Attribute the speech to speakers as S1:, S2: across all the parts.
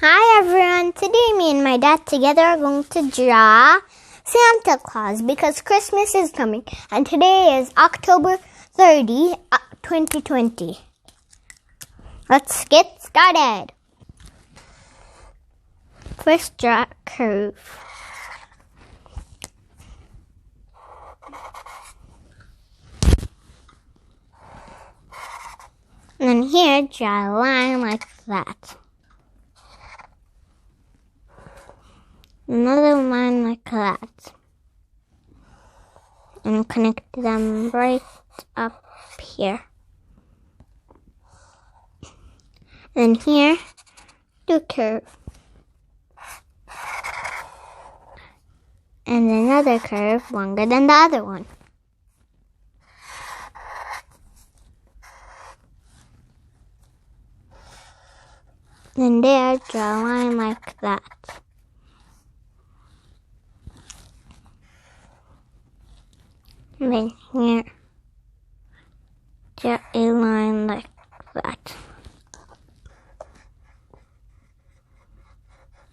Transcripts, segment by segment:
S1: Hi everyone, today me and my dad together are going to draw Santa Claus because Christmas is coming and today is October 30, 2020. Let's get started. First, draw a curve. And then here, draw a line like that. Another line like that. And connect them right up here. And here, do a curve. And another curve longer than the other one. And there, draw a line like that. And then here, draw a line like that.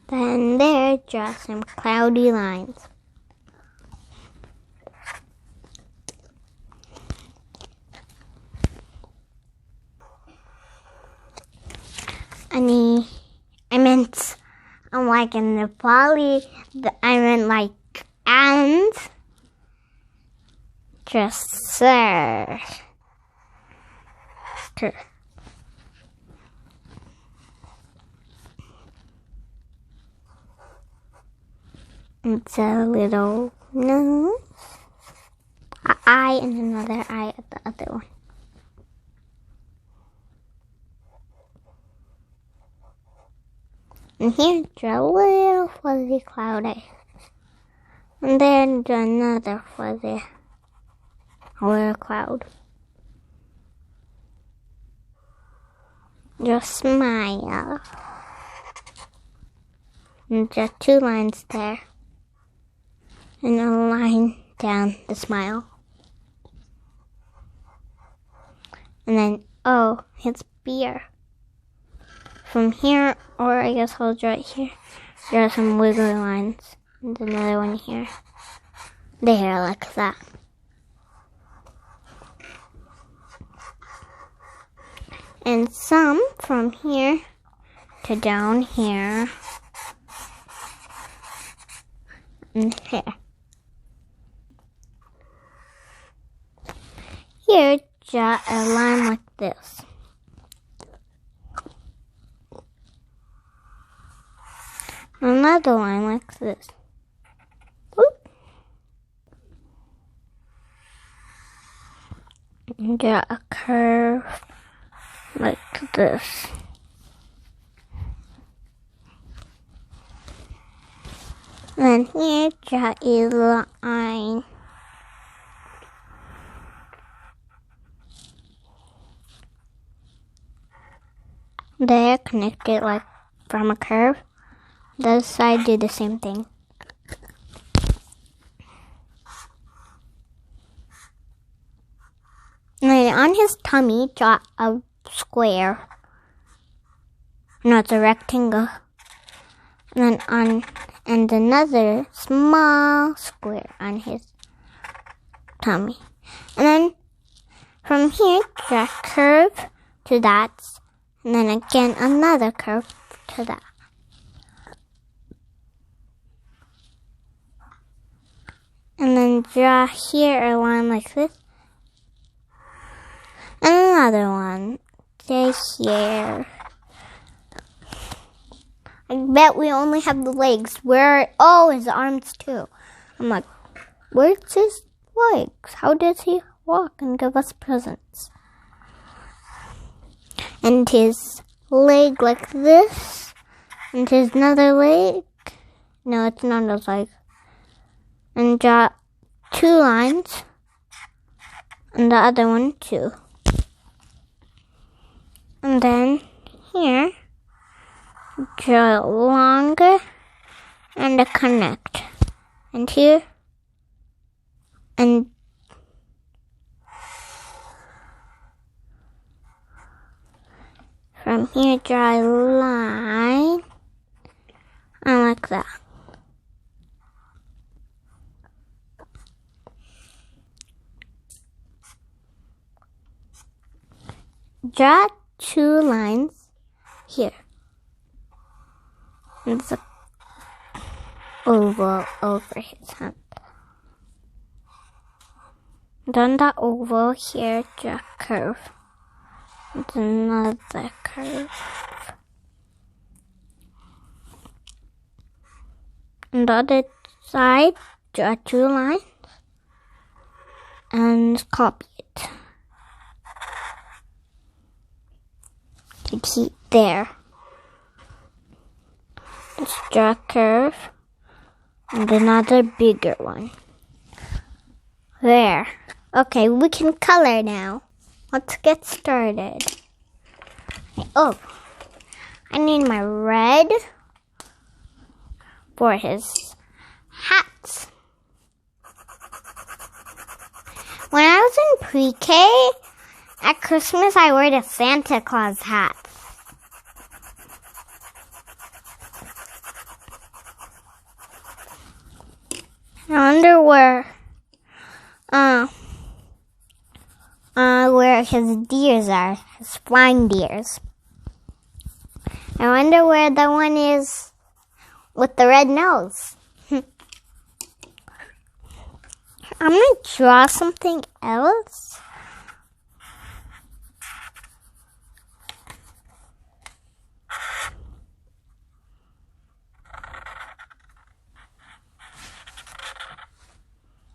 S1: Then there, draw some cloudy lines. Like in Nepali, like and dresser. It's a little nose, an eye, and another eye at the other one. And here, draw a little fuzzy cloud eye. And then draw another fuzzy little cloud. Draw a smile. And draw two lines there. And a line down the smile. And then, oh, it's beer. From here, or I guess I'll draw it here. Draw some wiggly lines. And another one here. There, like that. And some from here to down here. And here. Here, draw a line like this. Another line like this. Oop. And draw a curve like this. And here, draw a line. There, connect it like from a curve. The other side, do the same thing. And then on his tummy, draw a square. No, it's a rectangle. And then and another small square on his tummy. And then from here, draw a curve to that. And then again, another curve to that. And then draw here a line like this. And another one to here. I bet we only have the legs. His arms too. I'm like, where's his legs? How does he walk and give us presents? And his leg like this. And his another leg. No, it's not his leg. And draw two lines. And the other one too. And then here, draw longer and a connect. And here, and from here, draw a line like that. Draw 2 lines here. And the oval over his hand. Then the oval here, draw a curve. And another curve. On the other side, draw 2 lines. And copy it. To keep there. Let's draw a curve and another bigger one. There. Okay, we can color now. Let's get started. Oh, I need my red for his hats. When I was in pre-K, at Christmas I wore the Santa Claus hat. I wonder where his deers are, his flying deers. I wonder where the one is with the red nose. I'm gonna draw something else.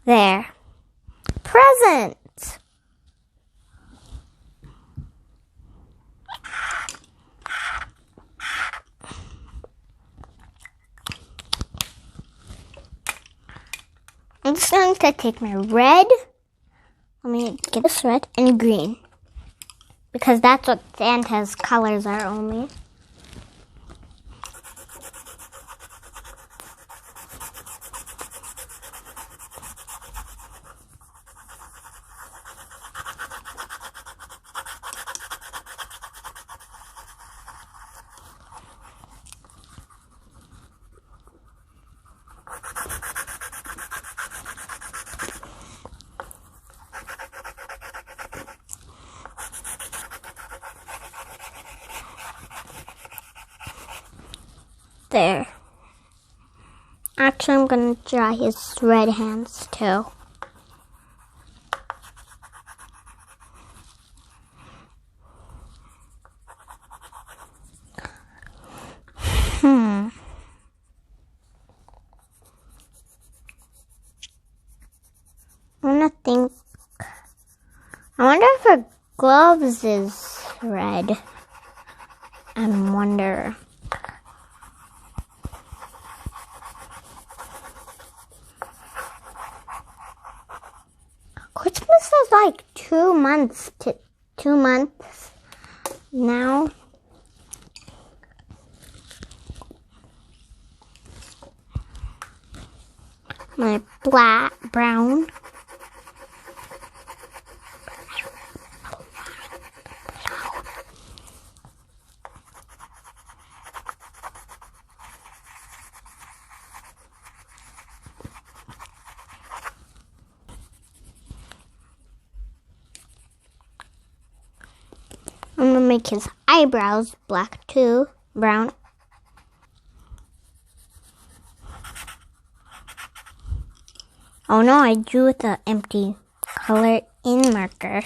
S1: There. Present. I'm just going to take my red. Let me get this red and green. Because that's what Santa's colors are only. There. Actually, I'm going to draw his red hands too. I wonder if her gloves is red. I wonder. Christmas is like 2 months now. My brown. I'm gonna make his eyebrows black too, brown. Oh no, I drew with the empty color in marker.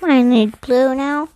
S1: I need blue now.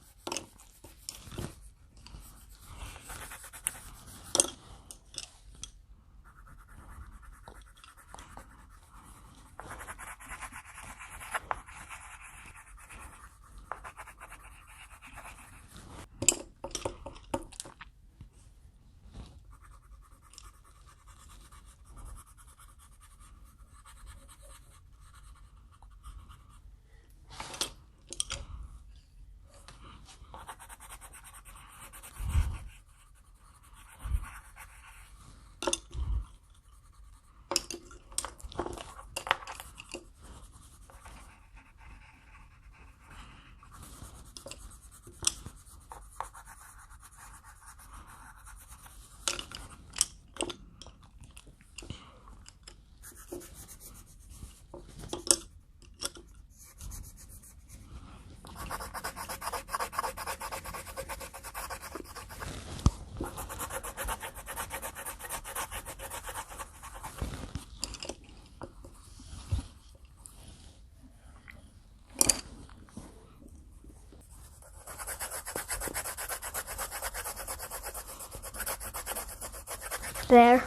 S1: there.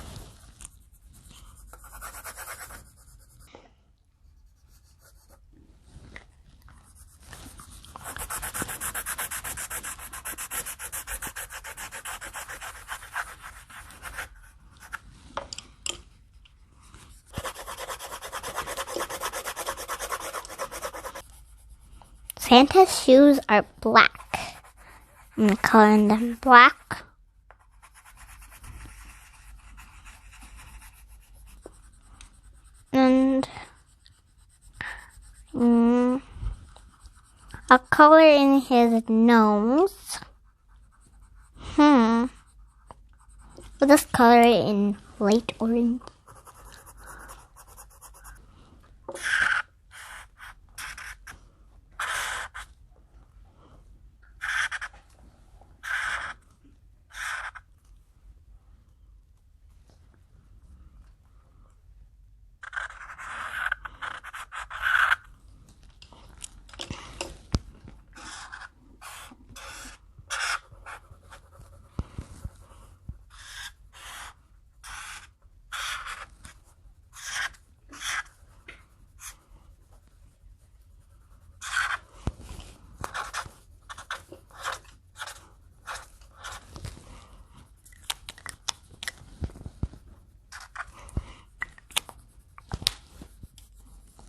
S1: Santa's shoes are black. I'm coloring them black. And I'll color in his nose. We'll just color it in light orange.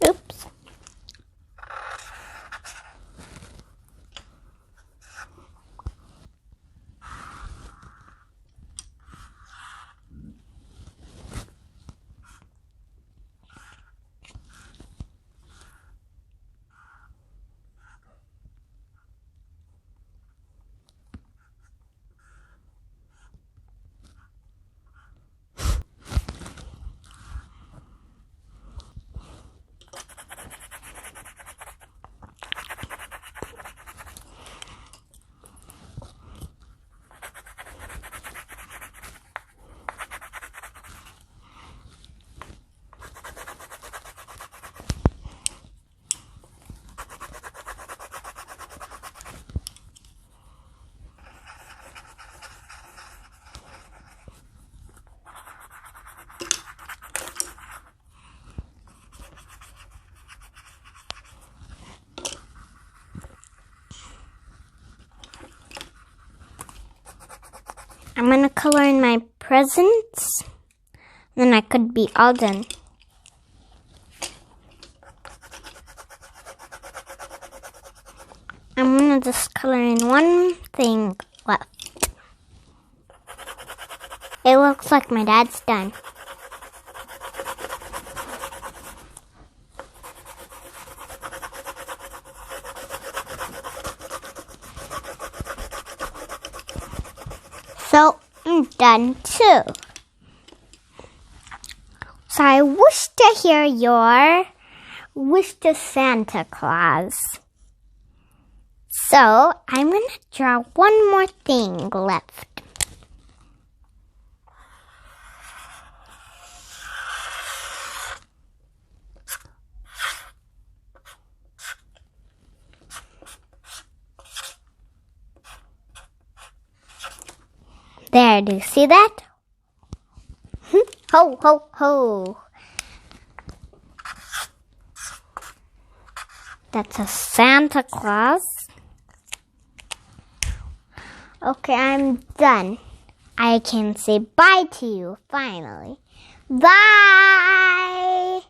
S1: Oops. I'm gonna color in my presents. Then I could be all done. I'm gonna just color in one thing left. It looks like my dad's done. So I'm done too. So I wish to hear your wish to Santa Claus. So I'm going to draw one more thing left. There, do you see that? Ho, ho, ho. That's a Santa Claus. Okay, I'm done. I can say bye to you, finally. Bye!